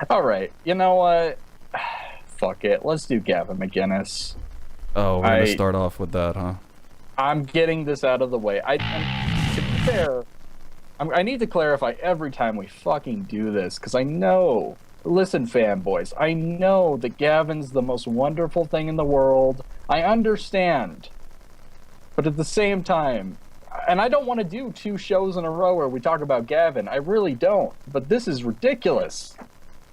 All right, you know what? Fuck it. Let's do Gavin McInnes. Oh, we're gonna I start off with that, huh? I'm getting this out of the way. To be fair, I need to clarify every time we fucking do this because I know. Listen, fanboys, I know that Gavin's the most wonderful thing in the world. I understand, but at the same time, and I don't want to do two shows in a row where we talk about Gavin. I really don't. But this is ridiculous.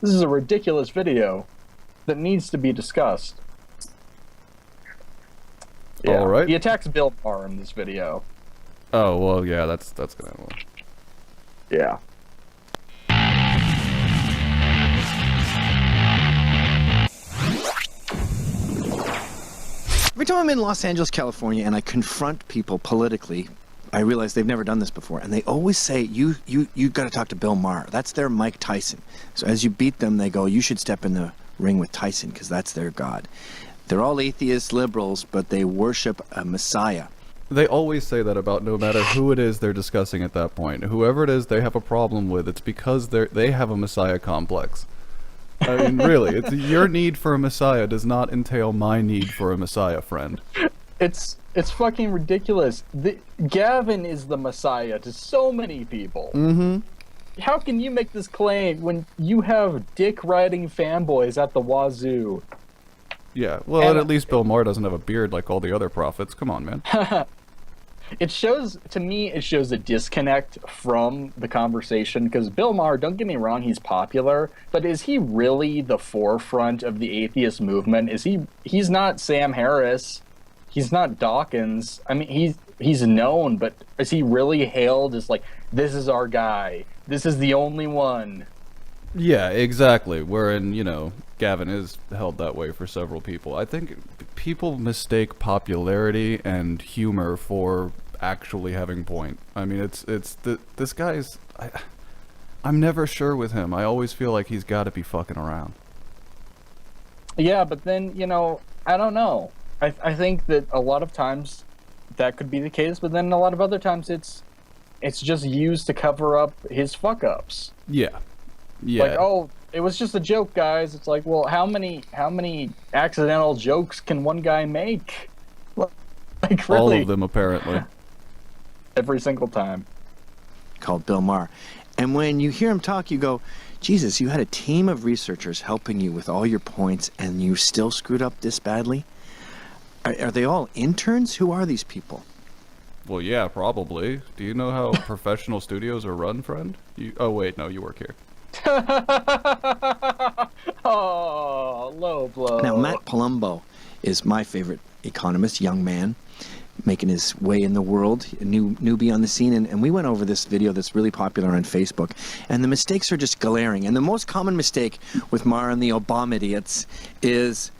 This is a ridiculous video that needs to be discussed. All Yeah, right. he attacks Bill Maher in this video. Oh, well, yeah, that's gonna well. Yeah. Every time I'm in Los Angeles, California, and I confront people politically, I realize they've never done this before, and they always say, you got to talk to Bill Maher. That's their Mike Tyson. So as you beat them, they go, you should step in the ring with Tyson, because that's their god. They're all atheist liberals, but they worship a messiah. They always say that about no matter who it is they're discussing at that point. Whoever it is they have a problem with, it's because they have a messiah complex. I mean, really, it's your need for a messiah does not entail my need for a messiah, friend. It's fucking ridiculous. Gavin is the messiah to so many people. Mm-hmm. How can you make this claim when you have dick-riding fanboys at the wazoo? Yeah, well, and at least Bill Maher doesn't have a beard like all the other prophets. Come on, man. It shows a disconnect from the conversation because Bill Maher, don't get me wrong, he's popular, but is he really the forefront of the atheist movement? He's not Sam Harris. He's not Dawkins. I mean, he's known, but is he really hailed as like, this is our guy. This is the only one. Yeah, exactly. Wherein, Gavin is held that way for several people. I think people mistake popularity and humor for actually having point. I mean, this guy's... I'm never sure with him. I always feel like he's got to be fucking around. Yeah, but then, I don't know. I think that a lot of times that could be the case, but then a lot of other times it's just used to cover up his fuck-ups. Yeah. Yeah. Like, oh, it was just a joke, guys. It's like, well, how many accidental jokes can one guy make? Like, really? All of them, apparently. Every single time. Called Bill Maher. And when you hear him talk, you go, Jesus, you had a team of researchers helping you with all your points, and you still screwed up this badly? Are they all interns? Who are these people? Well, yeah, probably. Do you know how professional studios are run, friend? Oh, wait, no, you work here. Oh, low blow. Now, Matt Palumbo is my favorite economist, young man, making his way in the world, a newbie on the scene, and we went over this video that's really popular on Facebook, and the mistakes are just glaring. And the most common mistake with Maher and the Obama idiots is,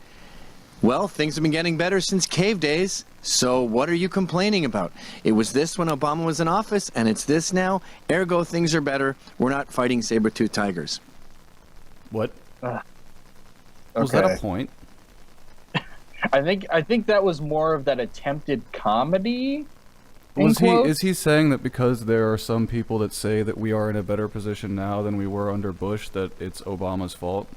well, things have been getting better since cave days, so what are you complaining about? It was this when Obama was in office, and it's this now, ergo things are better. We're not fighting saber-toothed tigers. What? Okay. Was that a point? I think that was more of that attempted comedy. Is he saying that because there are some people that say that we are in a better position now than we were under Bush, that it's Obama's fault?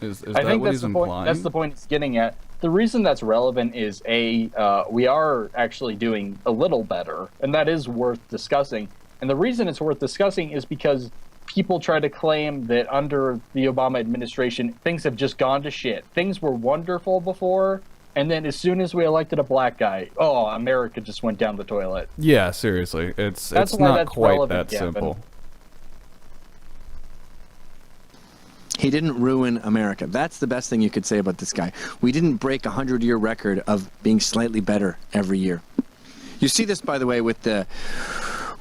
Is I that think what that's he's the implying? point. That's the point it's getting at. The reason that's relevant is we are actually doing a little better, and that is worth discussing. And the reason it's worth discussing is because people try to claim that under the Obama administration, things have just gone to shit. Things were wonderful before, and then as soon as we elected a black guy, oh, America just went down the toilet. Yeah, seriously, it's That's why not that's quite relevant, that simple. He didn't ruin America. That's the best thing you could say about this guy. We didn't break a 100-year record of being slightly better every year. You see this, by the way, with the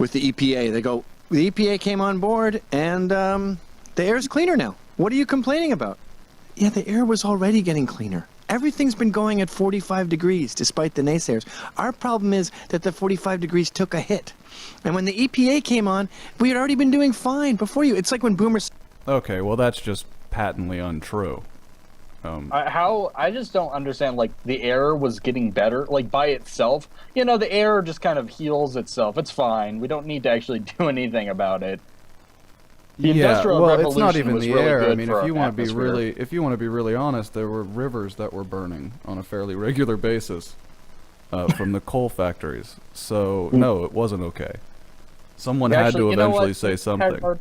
EPA. They go, the EPA came on board, and the air is cleaner now. What are you complaining about? Yeah, the air was already getting cleaner. Everything's been going at 45 degrees, despite the naysayers. Our problem is that the 45 degrees took a hit. And when the EPA came on, we had already been doing fine before you. It's like when boomers... Okay, well that's just patently untrue. I just don't understand, like, the air was getting better, like, by itself. The air just kind of heals itself. It's fine. We don't need to actually do anything about it. The Yeah, Industrial well, Revolution it's not even was the really air. I good mean, for if you our want to be atmosphere. really, if you want to be really honest, there were rivers that were burning on a fairly regular basis from the coal factories. So no, it wasn't okay. Someone had to Actually, you know eventually what? say something.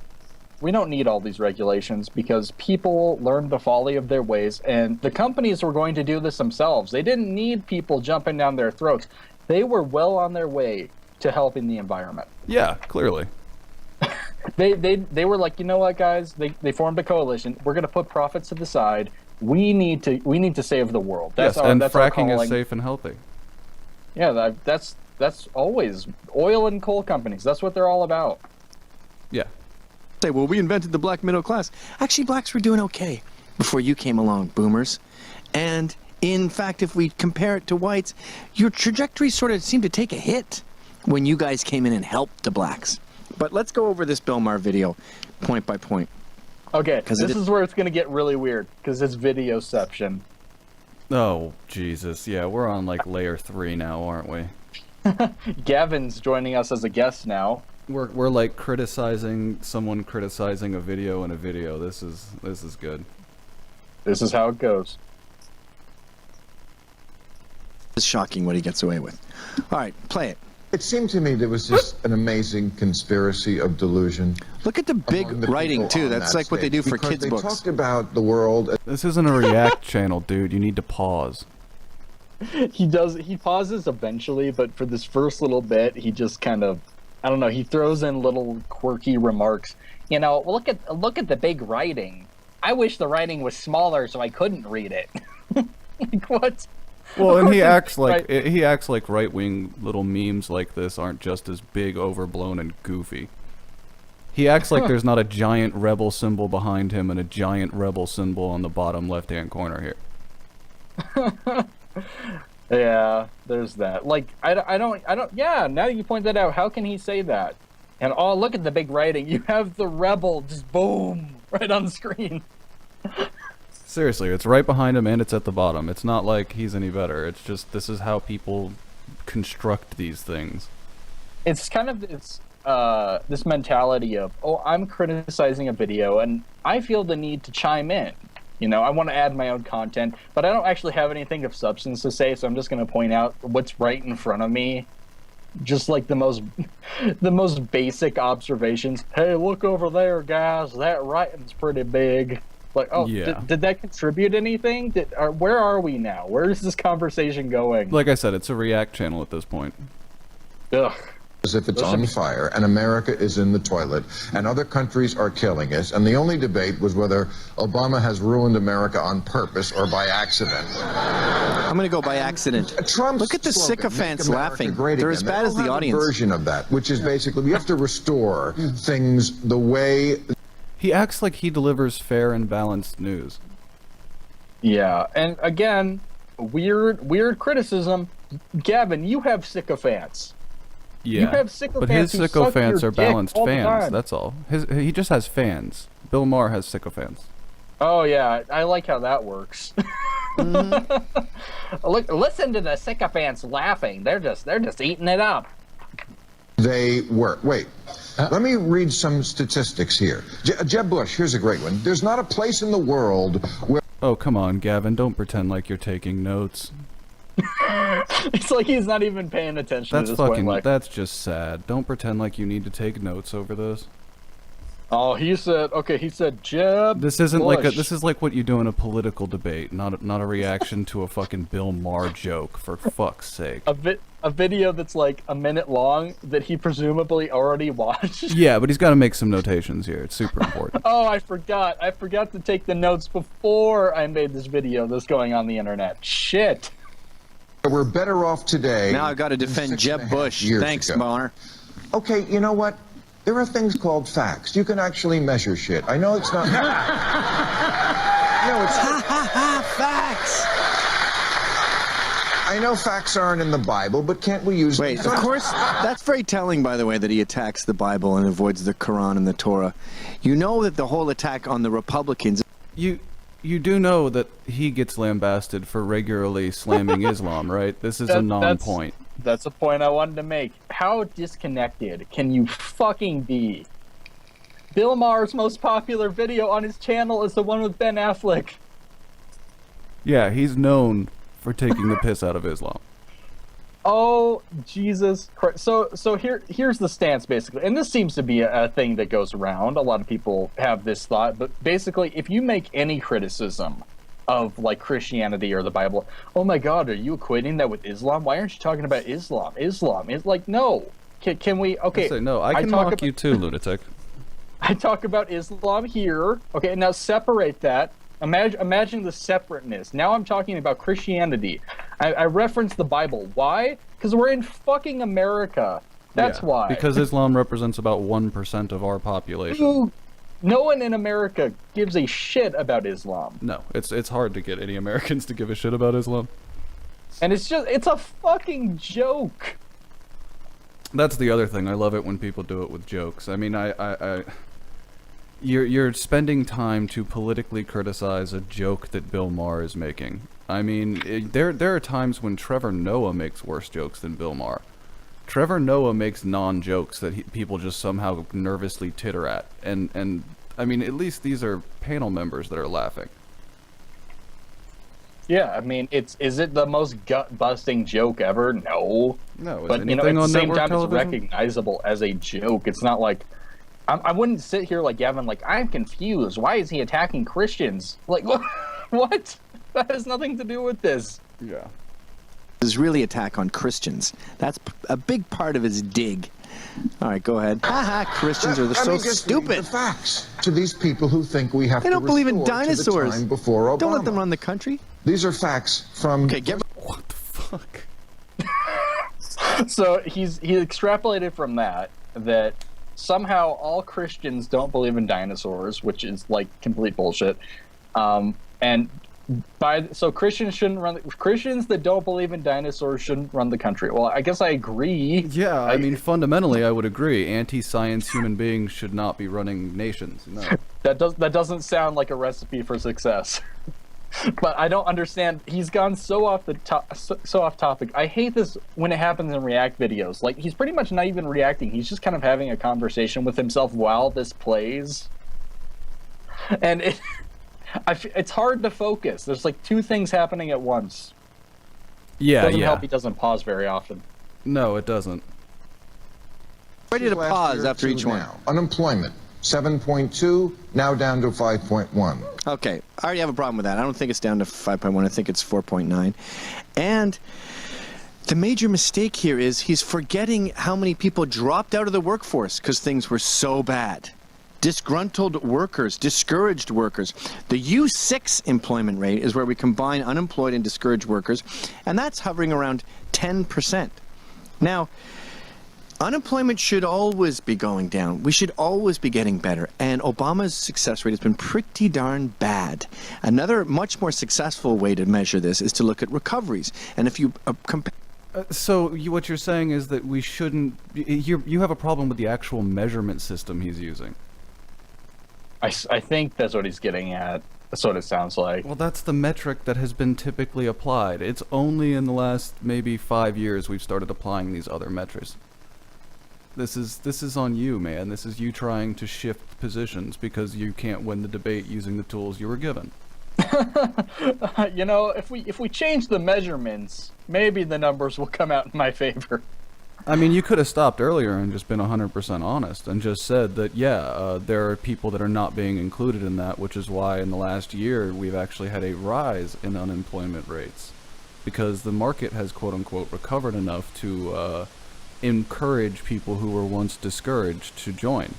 We don't need all these regulations because people learned the folly of their ways, and the companies were going to do this themselves. They didn't need people jumping down their throats. They were well on their way to helping the environment. Yeah, clearly. They were like, you know what, guys? They formed a coalition. We're going to put profits to the side. We need to save the world. That's yes, our and that's our fracking is calling. safe and healthy. Yeah, that's always oil and coal companies. That's what they're all about. Yeah. Say, well, we invented the black middle class. Actually, blacks were doing okay before you came along, boomers. And in fact, if we compare it to whites, your trajectory sort of seemed to take a hit when you guys came in and helped the blacks. But let's go over this Bill Maher video point by point. Okay, this is where it's going to get really weird because it's videoception. Oh, Jesus. Yeah, we're on like layer 3 now, aren't we? Gavin's joining us as a guest now. We're like criticizing someone criticizing a video in a video. This is good. This is how it goes. It's shocking what he gets away with. All right, play it. It seemed to me there was just an amazing conspiracy of delusion. Look at the big among the writing, people too. on That's that like what they do stage, for because kids' they books. talked about the world. This isn't a React channel, dude. You need to pause. He pauses eventually, but for this first little bit, he just kind of, I don't know, he throws in little quirky remarks. You know, look at the big writing. I wish the writing was smaller so I couldn't read it. Like what? Well, and he acts like right-wing little memes like this aren't just as big, overblown, and goofy. He acts like there's not a giant rebel symbol behind him and a giant rebel symbol on the bottom left-hand corner here. Yeah, there's that. Like, I don't, yeah, now you point that out, how can he say that? And oh, look at the big writing. You have the rebel just boom, right on the screen. Seriously, it's right behind him and it's at the bottom. It's not like he's any better. It's just this is how people construct these things. It's kind of this mentality of, oh, I'm criticizing a video and I feel the need to chime in. You know, I want to add my own content, but I don't actually have anything of substance to say, so I'm just going to point out what's right in front of me. Just like the most basic observations. Hey, look over there, guys. That writing's pretty big. Like, oh, yeah. Did that contribute anything? Where are we now? Where is this conversation going? Like I said, it's a React channel at this point. Ugh. As if it's on fire, and America is in the toilet, and other countries are killing us, and the only debate was whether Obama has ruined America on purpose or by accident. I'm going to go by accident. Trump's Look at the slogan, sycophants "Make America laughing. great They're again." as bad as They the all have a audience. version of that, which is basically we have to restore things the way. He acts like he delivers fair and balanced news. Yeah, and again, weird criticism. Gavin, you have sycophants. Yeah, You have sycophants but his who suck sycophants your are dick balanced all the fans. time. That's all. He just has fans. Bill Maher has sycophants. Oh yeah, I like how that works. Look, listen to the sycophants laughing. They're just eating it up. They work. Wait, let me read some statistics here. Jeb Bush, here's a great one. There's not a place in the world where. Oh, come on, Gavin. Don't pretend like you're taking notes. It's like he's not even paying attention That's to this fucking. point. Like, That's just sad. Don't pretend like you need to take notes over this. oh, he said Jeb. This isn't like a. Bush. This is like what you do in a political debate, not a reaction to a fucking Bill Maher joke. For fuck's sake. a video that's like a minute long that he presumably already watched. Yeah, but he's got to make some notations here. It's super important. Oh, I forgot to take the notes before I made this video that's going on the internet. Shit. we're better off today. Now I've got to than defend 6.5 Jeb Bush. years Thanks, ago. Maher. Okay, you know what? There are things called facts. You can actually measure shit. I know it's not. No, it's. Ha ha ha! Facts. I know facts aren't in the Bible, but can't we use? Wait, of course, that's very telling, by the way, that he attacks the Bible and avoids the Quran and the Torah. You know that the whole attack on the Republicans. You do know that he gets lambasted for regularly slamming Islam, right? This is a non-point. That's a point I wanted to make. How disconnected can you fucking be? Bill Maher's most popular video on his channel is the one with Ben Affleck. Yeah, he's known for taking the piss out of Islam. Oh, Jesus Christ. So here's the stance, basically. And this seems to be a thing that goes around. A lot of people have this thought. But basically, if you make any criticism of, like, Christianity or the Bible, oh my God, are you equating that with Islam? Why aren't you talking about Islam? Islam is like, no. Can we? Okay. I say, no, I can mock you too, lunatic. I talk about Islam here. Okay, now separate that. Imagine the separateness. Now I'm talking about Christianity. I reference the Bible. Why? Because we're in fucking America. That's why. Because Islam represents about 1% of our population. No one in America gives a shit about Islam. No, it's hard to get any Americans to give a shit about Islam. And it's a fucking joke. That's the other thing. I love it when people do it with jokes. I mean, You're spending time to politically criticize a joke that Bill Maher is making. I mean, there are times when Trevor Noah makes worse jokes than Bill Maher. Trevor Noah makes non-jokes that people just somehow nervously titter at. And I mean, at least these are panel members that are laughing. Yeah, I mean, is it the most gut-busting joke ever? No. No, is but anything at the on same network time, television? it's recognizable as a joke. It's not like I wouldn't sit here like Gavin, like, I'm confused. Why is he attacking Christians? Like, what? That has nothing to do with this. Yeah. Is really attack on Christians. That's a big part of his dig. All right, go ahead. Haha, Christians are so just stupid. The facts to these people who think we have They don't believe in restore to the dinosaurs. time before Obama. Don't let them run the country. These are facts from. Okay, get. What the fuck? So he extrapolated from that somehow all Christians don't believe in dinosaurs, which is like complete bullshit. And so Christians that don't believe in dinosaurs shouldn't run the country. Well, I guess I agree. Yeah, I mean, fundamentally, I would agree. Anti-science human beings should not be running nations. No. That doesn't sound like a recipe for success. But I don't understand. He's gone so off topic. I hate this when it happens in React videos. Like, he's pretty much not even reacting. He's just kind of having a conversation with himself while this plays. And it's hard to focus. There's like two things happening at once. Yeah, Doesn't help he doesn't pause very often. No, it doesn't. Ready to pause after each one. Unemployment, 7.2, now down to 5.1. Okay, I already have a problem with that. I don't think it's down to 5.1. I think it's 4.9. And the major mistake here is he's forgetting how many people dropped out of the workforce because things were so bad. Disgruntled workers, discouraged workers. The U6 employment rate is where we combine unemployed and discouraged workers, and that's hovering around 10%. Now, unemployment should always be going down. We should always be getting better, and Obama's success rate has been pretty darn bad. Another much more successful way to measure this is to look at recoveries, and if you compare... So what you're saying is that we shouldn't... You have a problem with the actual measurement system he's using. I think that's what he's getting at. That's what it sounds like. Well, that's the metric that has been typically applied. It's only in the last maybe 5 years we've started applying these other metrics. This is on you, man. This is you trying to shift positions because you can't win the debate using the tools you were given. You know, if we change the measurements, maybe the numbers will come out in my favor. I mean, you could have stopped earlier and just been 100% honest and just said that, yeah, there are people that are not being included in that, which is why in the last year we've actually had a rise in unemployment rates because the market has quote-unquote recovered enough to encourage people who were once discouraged to join.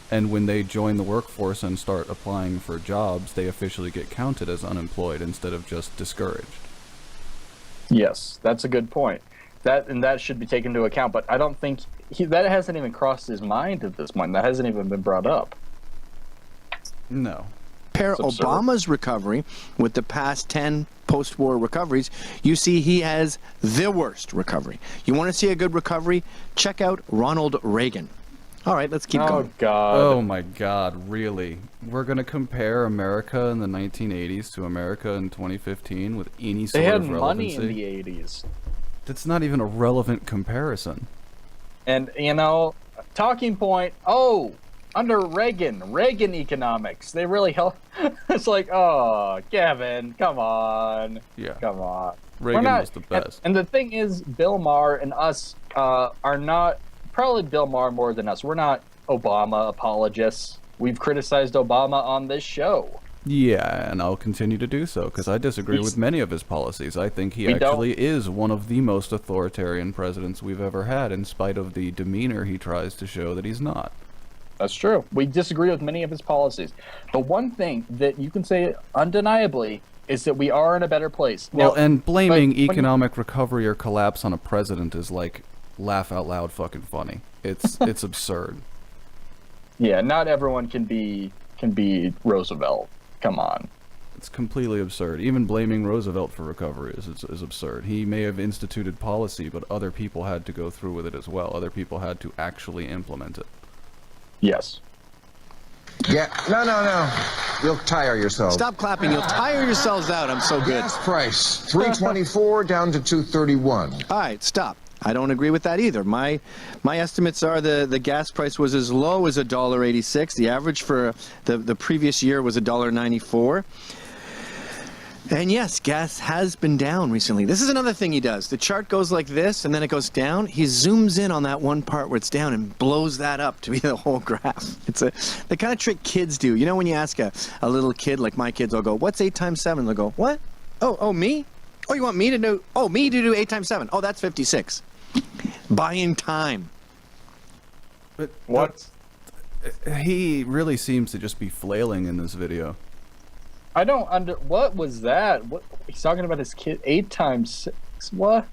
And when they join the workforce and start applying for jobs, they officially get counted as unemployed instead of just discouraged. Yes, that's a good point. That should be taken into account, but I don't think that hasn't even crossed his mind at this point. That hasn't even been brought up. No. Compare Obama's recovery with the past 10 post-war recoveries, you see he has the worst recovery. You want to see a good recovery? Check out Ronald Reagan. All right, let's keep going. Oh, God. Oh, my God, really? We're going to compare America in the 1980s to America in 2015 with any sort of relevancy? They had money in the 80s. That's not even a relevant comparison. And, you know, talking point, oh, under Reagan economics, they really helped. It's like, oh, Gavin, come on. Yeah. Come on. Reagan was the best. And the thing is, Bill Maher and us are not, probably Bill Maher more than us. We're not Obama apologists. We've criticized Obama on this show. Yeah, and I'll continue to do so, because I disagree with many of his policies. I think he actually is one of the most authoritarian presidents we've ever had, in spite of the demeanor he tries to show that he's not. That's true. We disagree with many of his policies. But one thing that you can say undeniably is that we are in a better place. Well, now, and blaming economic recovery or collapse on a president is like laugh out loud fucking funny. It's absurd. Yeah, not everyone can be Roosevelt. Come on. It's completely absurd. Even blaming Roosevelt for recovery is absurd. He may have instituted policy, but other people had to go through with it as well. Other people had to actually implement it. Yes. Yeah, no. You'll tire yourself. Stop clapping. You'll tire yourselves out. I'm so good. Gas price, $3.24 down to $2.31. All right, stop. I don't agree with that either. My estimates are the gas price was as low as $1.86. The average for the previous year was $1.94. And yes, gas has been down recently. This is another thing he does. The chart goes like this, and then it goes down. He zooms in on that one part where it's down and blows that up to be the whole graph. It's the kind of trick kids do. You know, when you ask a little kid, like my kids, I'll go, "What's 8 times 7?" They'll go, "What? Oh, me? Oh, you want me to do? Oh, me to do 8 times 7? Oh, that's 56." Buying time. But What? he really seems to just be flailing in this video. I don't what was that? What he's talking about his kid 8 times 6. What?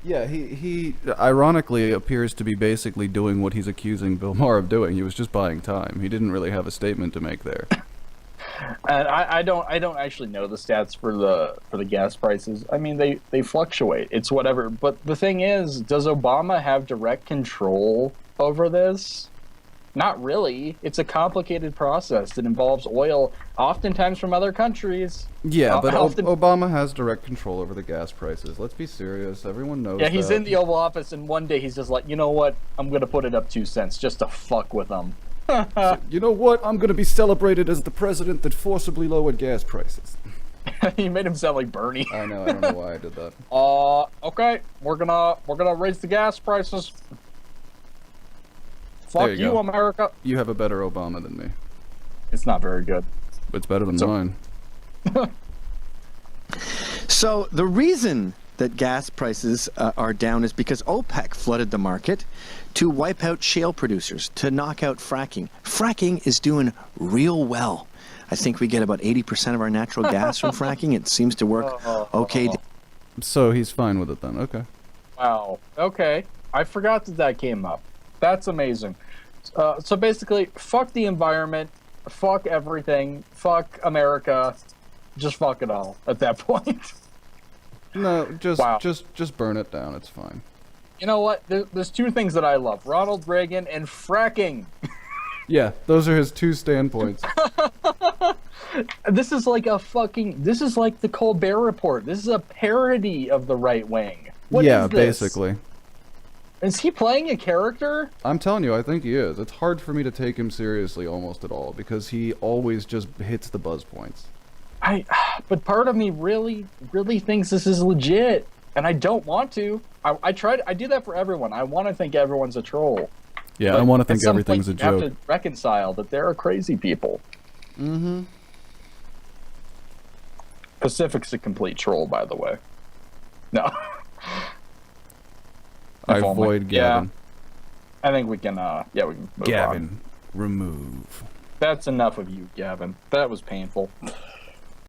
Yeah, he ironically appears to be basically doing what he's accusing Bill Maher of doing. He was just buying time. He didn't really have a statement to make there. And I don't actually know the stats for the gas prices. I mean, they fluctuate. It's whatever. But the thing is, does Obama have direct control over this? Not really. It's a complicated process that involves oil, oftentimes from other countries. Yeah, but Obama has direct control over the gas prices. Let's be serious. Everyone knows Yeah, he's that. in the Oval Office, and one day he's just like, you know what? I'm going to put it up 2 cents just to fuck with them. You know what? I'm going to be celebrated as the president that forcibly lowered gas prices. He made him sound like Bernie. I know. I don't know why I did that. Okay. We're gonna raise the gas prices. Fuck you, America. You have a better Obama than me. It's not very good. It's better than mine. So the reason that gas prices are down is because OPEC flooded the market to wipe out shale producers, to knock out fracking. Fracking is doing real well. I think we get about 80% of our natural gas from fracking. It seems to work okay. So he's fine with it then. Okay. Wow. Okay. I forgot that came up. That's amazing. So basically, fuck the environment, fuck everything, fuck America, just fuck it all at that point. No, just burn it down. It's fine. You know what? There's 2 things that I love: Ronald Reagan and fracking. Yeah, those are his 2 standpoints. This is like this is like the Colbert Report. This is a parody of the right wing. What is this? Basically. Is he playing a character? I'm telling you, I think he is. It's hard for me to take him seriously almost at all, because he always just hits the buzz points. But part of me really thinks this is legit, and I don't want to. I do that for everyone. I want to think everyone's a troll. Yeah, But I want to think at some everything's point a joke. You have to reconcile that there are crazy people. Mm-hmm. Pacific's a complete troll, by the way. No. I avoid Gavin. Yeah, I think we can. We can move Gavin, on. remove. That's enough of you, Gavin. That was painful.